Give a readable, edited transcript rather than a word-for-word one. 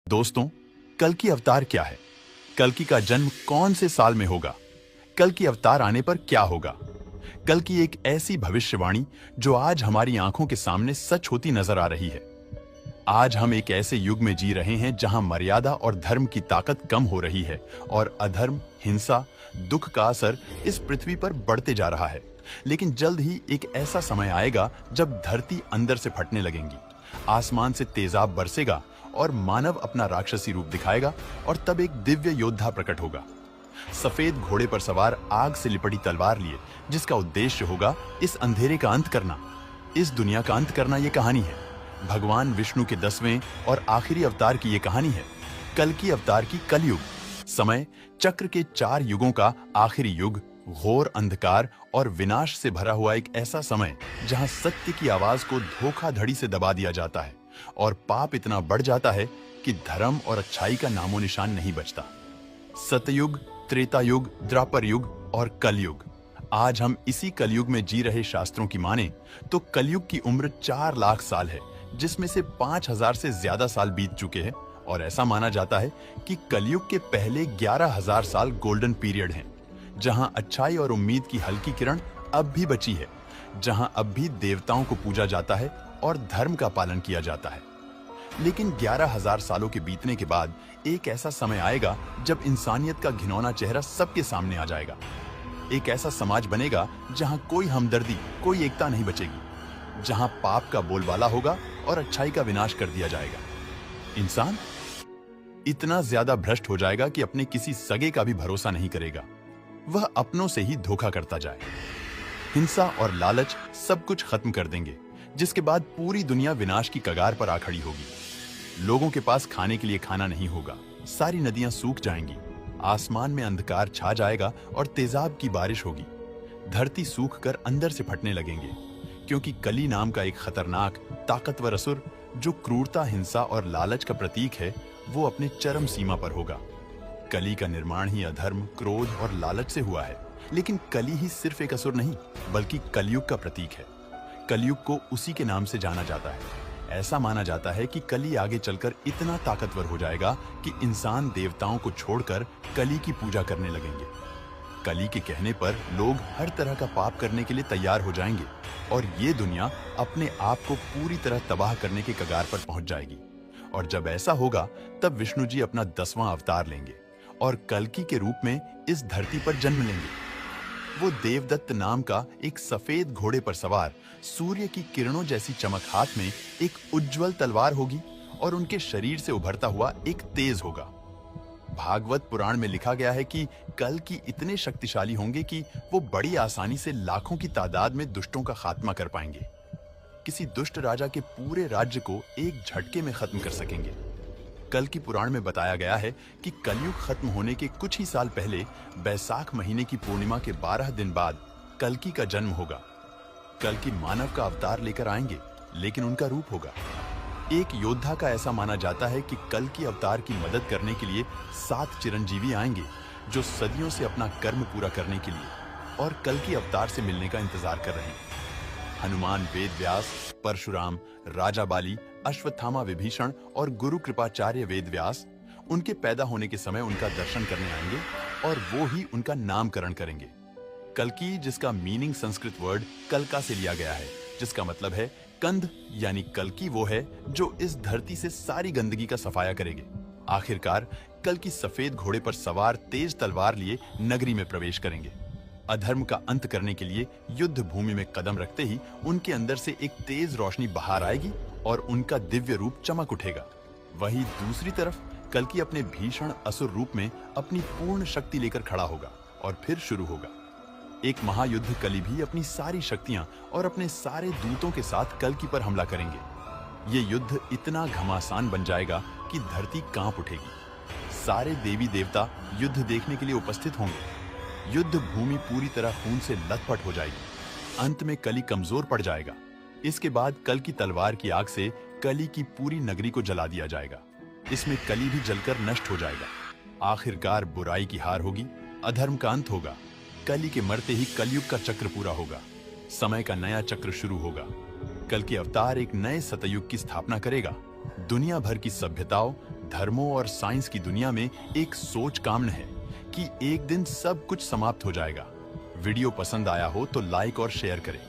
दोस्तों, कल की अवतार क्या है? कल की का जन्म कौन से साल में होगा? कल की अवतार आने पर क्या होगा? कल की एक ऐसी भविष्यवाणी जो आज हमारी आंखों के सामने सच होती नजर आ रही है। आज हम एक ऐसे युग में जी रहे हैं जहां मर्यादा और धर्म की ताकत कम हो रही है और अधर्म, हिंसा, दुख का असर इस पृथ्वी पर बढ़ते जा रहा है। लेकिन जल्द ही एक ऐसा समय आएगा जब धरती अंदर से फटने लगेंगी, आसमान से तेजाब बरसेगा और मानव अपना राक्षसी रूप दिखाएगा और तब एक दिव्य योद्धा प्रकट होगा, सफेद घोड़े पर सवार, आग से लिपटी तलवार लिए, जिसका उद्देश्य होगा इस अंधेरे का अंत करना, इस दुनिया का अंत करना। ये कहानी है भगवान विष्णु के 10वें और आखिरी अवतार की। ये कहानी है कल की अवतार की। कलयुग समय चक्र के 4 युगों का आखिरी युग, घोर अंधकार और विनाश से भरा हुआ एक ऐसा समय जहां सत्य की आवाज को धोखाधड़ी से दबा दिया जाता है और पाप इतना बढ़ जाता है कि धर्म और अच्छाई का नामो निशान नहीं बचता। सतयुग, त्रेता युग, द्वापर युग और कलयुग। आज हम इसी कलयुग में जी रहे। शास्त्रों की माने तो कलयुग की उम्र 4 लाख साल है, जिसमें से 5000 से ज्यादा साल बीत चुके हैं और ऐसा माना जाता है कि कलयुग के पहले 11000 साल गोल्डन पीरियड हैं, जहां अच्छाई और उम्मीद की हल्की किरण अब भी बची है, जहां अब भी देवताओं को पूजा जाता है और धर्म का पालन किया जाता है। लेकिन 11000 सालों के बीतने के बाद एक ऐसा समय आएगा जब इंसानियत का घिनौना चेहरा सबके सामने आ जाएगा। एक ऐसा समाज बनेगा जहां कोई हमदर्दी, कोई एकता नहीं बचेगी, जहां पाप का बोलबाला होगा और अच्छाई का विनाश कर दिया जाएगा। इंसान इतना ज्यादा भ्रष्ट हो जाएगा कि अपने किसी सगे का भी भरोसा नहीं करेगा, वह अपनों से ही धोखा करता जाए। हिंसा और लालच सब कुछ खत्म कर देंगे, जिसके बाद पूरी दुनिया विनाश की कगार पर आ खड़ी होगी। लोगों के पास खाने के लिए खाना नहीं होगा, सारी नदियां सूख जाएंगी, आसमान में अंधकार छा जाएगा और तेजाब की बारिश होगी। धरती सूख कर अंदर से फटने लगेंगे, क्योंकि कली नाम का एक खतरनाक, ताकतवर असुर जो क्रूरता, हिंसा और लालच का प्रतीक है, वो अपने चरम सीमा पर होगा। कली का निर्माण ही अधर्म, क्रोध और लालच से हुआ है। लेकिन कली ही सिर्फ एक असुर नहीं, बल्कि कलयुग का प्रतीक है। कलयुग को उसी के नाम से जाना जाता है। ऐसा माना जाता है कि कली आगे चलकर इतना ताकतवर हो जाएगा कि इंसान देवताओं को छोड़कर कली की पूजा करने लगेंगे। कली के कहने पर लोग हर तरह का पाप करने के लिए तैयार हो जाएंगे और ये दुनिया अपने आप को पूरी तरह तबाह करने के कगार पर पहुंच जाएगी। और जब ऐसा होगा तब विष्णु जी अपना 10वां अवतार लेंगे और कल्कि के रूप में इस धरती पर जन्म लेंगे। वो देवदत्त नाम का एक सफेद घोड़े पर सवार, सूर्य की किरणों जैसी चमक हाथ में एक उज्जवल तलवार होगी और उनके शरीर से उभरता हुआ एक तेज होगा। भागवत पुराण में लिखा गया है कि कल्कि इतने शक्तिशाली होंगे कि वो बड़ी आसानी से लाखों की तादाद में दुष्टों का खात्मा कर पाएंगे। किसी दुष्ट राजा के पूरे राज्य को एक झटके में खत्म कर सकेंगे। कल्कि पुराण में बताया गया है कि कलयुग खत्म होने के कुछ ही साल पहले, बैसाख महीने की पूर्णिमा के 12 दिन बाद कल्कि का जन्म होगा। कल्कि मानव का अवतार लेकर आएंगे, लेकिन उनका रूप होगा एक योद्धा का। ऐसा माना जाता है कि कल्कि अवतार की मदद करने के लिए 7 चिरंजीवी आएंगे, जो सदियों से अपना कर्म पूरा करने के लिए और कल्कि अवतार से मिलने का इंतजार कर रहे हैं। हनुमान, वेद व्यास, परशुराम, राजा बाली, अश्वत्थामा विभीषण और गुरु कृपाचार्य वेद व्यास उनके पैदा होने के समय उनका दर्शन करने आएंगे और वो ही उनका नामकरण करेंगे। कल्कि, जिसका मीनिंग संस्कृत वर्ड कल्का से लिया गया है, जिसका मतलब है कंध, यानी कल्कि वो है जो इस धरती से सारी गंदगी का सफाया करेंगे। आखिरकार कल्कि सफेद घोड़े पर सवार, तेज तलवार लिए नगरी में प्रवेश करेंगे। अधर्म का अंत करने के लिए युद्ध भूमि में कदम रखते ही उनके अंदर से एक तेज रोशनी बाहर आएगी और उनका दिव्य रूप चमक उठेगा। वहीं दूसरी तरफ कल्कि अपने भीषण असुर रूप में अपनी पूर्ण शक्ति लेकर खड़ा होगा और फिर शुरू होगा एक महायुद्ध। कली भी अपनी सारी शक्तियां और अपने सारे दूतों के साथ कल्कि पर हमला करेंगे। ये युद्ध इतना घमासान बन जाएगा कि धरती कांप उठेगी। सारे देवी देवता युद्ध देखने के लिए उपस्थित होंगे। युद्ध भूमि पूरी तरह खून से लथपथ हो जाएगी। अंत में कली कमजोर पड़ जाएगा। इसके बाद कल की तलवार की आग से कली की पूरी नगरी को जला दिया जाएगा। इसमें कली भी जलकर नष्ट हो जाएगा। आखिरकार बुराई की हार होगी, अधर्म का अंत होगा। कली के मरते ही कलयुग का चक्र पूरा होगा, समय का नया चक्र शुरू होगा। कल के अवतार एक नए सतयुग की स्थापना करेगा। दुनिया भर की सभ्यताओं, धर्मों और साइंस की दुनिया में एक सोच कामन है कि एक दिन सब कुछ समाप्त हो जाएगा। वीडियो पसंद आया हो तो लाइक और शेयर करें।